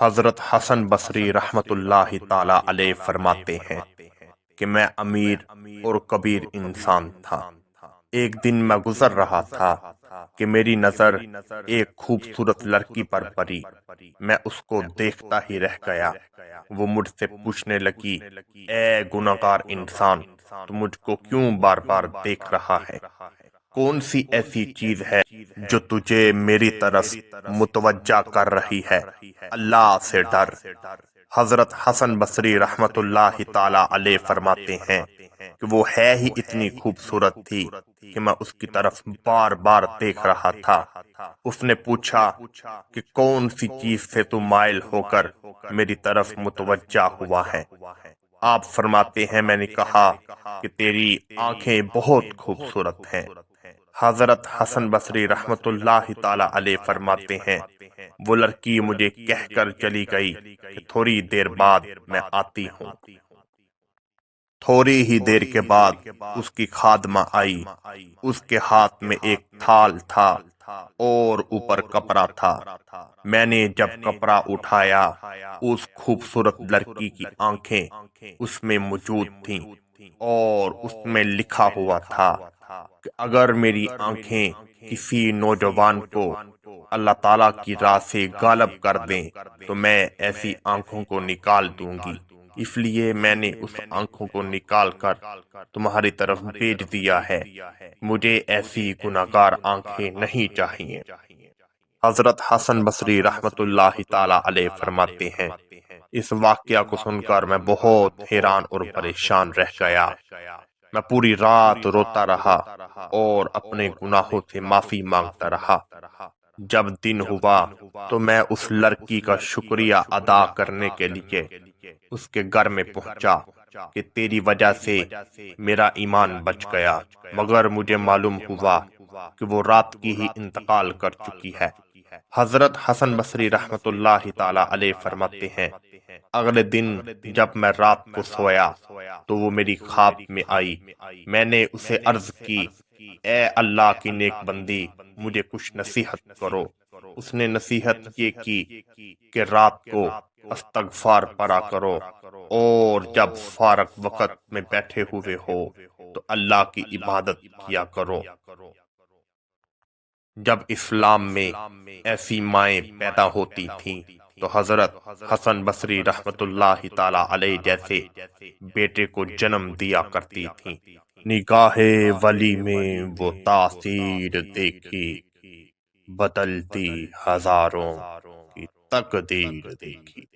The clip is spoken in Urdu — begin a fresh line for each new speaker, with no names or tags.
حضرت حسن بصری رحمت اللہ تعالی علیہ فرماتے ہیں کہ میں امیر اور کبیر انسان تھا۔ ایک دن میں گزر رہا تھا کہ میری نظر ایک خوبصورت لڑکی پر پڑی۔ میں اس کو دیکھتا ہی رہ گیا۔ وہ مجھ سے پوچھنے لگی، اے گناہگار انسان، تو مجھ کو کیوں بار بار دیکھ رہا ہے؟ کون سی ایسی چیز ہے جو تجھے میری طرف متوجہ کر رہی ہے؟ اللہ سے ڈر۔ حضرت حسن بصری رحمت اللہ تعالی علیہ فرماتے ہیں کہ وہ ہے ہی اتنی خوبصورت تھی کہ میں اس کی طرف بار بار دیکھ رہا تھا۔ اس نے پوچھا کہ کون سی چیز سے تو مائل ہو کر میری طرف متوجہ ہوا ہے؟ آپ فرماتے ہیں، میں نے کہا کہ تیری آنکھیں بہت خوبصورت ہیں۔ حضرت حسن بصری رحمت اللہ تعالی علیہ فرماتے ہیں، وہ لڑکی مجھے کہہ کر چلی گئی کہ تھوڑی دیر بعد میں آتی ہوں۔ تھوڑی ہی دیر کے بعد اس کی خادمہ آئی۔ اس کے ہاتھ میں ایک تھال تھا اور اوپر کپڑا تھا۔ میں نے جب کپڑا اٹھایا، اس خوبصورت لڑکی کی آنکھیں اس میں موجود تھیں اور اس میں لکھا ہوا تھا کہ اگر میری آنکھیں کسی نوجوان کو اللہ تعالیٰ کی راہ سے غالب کر دیں تو میں ایسی آنکھوں کو نکال دوں گی۔ اس لیے میں نے اس آنکھوں کو نکال کر تمہاری طرف بھیج دیا ہے۔ مجھے ایسی گناہگار آنکھیں نہیں چاہیے۔ حضرت حسن بصری رحمت اللہ تعالی علیہ فرماتے ہیں، اس واقعہ کو سن کر میں بہت حیران اور پریشان رہ گیا۔ میں پوری رات روتا رہا اور اپنے گناہوں سے معافی مانگتا رہا۔ جب دن ہوا تو میں اس لڑکی کا شکریہ ادا کرنے کے لیے اس کے گھر میں پہنچا کہ تیری وجہ سے میرا ایمان بچ گیا، مگر مجھے معلوم ہوا کہ وہ رات کی ہی انتقال کر چکی ہے۔ حضرت حسن بصری رحمت اللہ تعالی علیہ فرماتے ہیں، اگلے دن جب میں رات کو سویا تو وہ میری خواب میں آئی۔ میں نے اسے عرض کی، اے اللہ کی نیک بندی، مجھے کچھ نصیحت کرو۔ اس نے نصیحت یہ کی کہ رات کو استغفار پڑھا کرو اور جب فارغ وقت میں بیٹھے ہوئے ہو تو اللہ کی عبادت کیا کرو۔ جب اسلام میں ایسی مائیں پیدا ہوتی تھیں تو حضرت حسن بصری رحمت اللہ تعالی علیہ جیسے بیٹے کو جنم دیا کرتی تھیں۔ نگاہ ولی میں وہ تاثیر دیکھی، بدلتی ہزاروں کی تقدیر دیکھی۔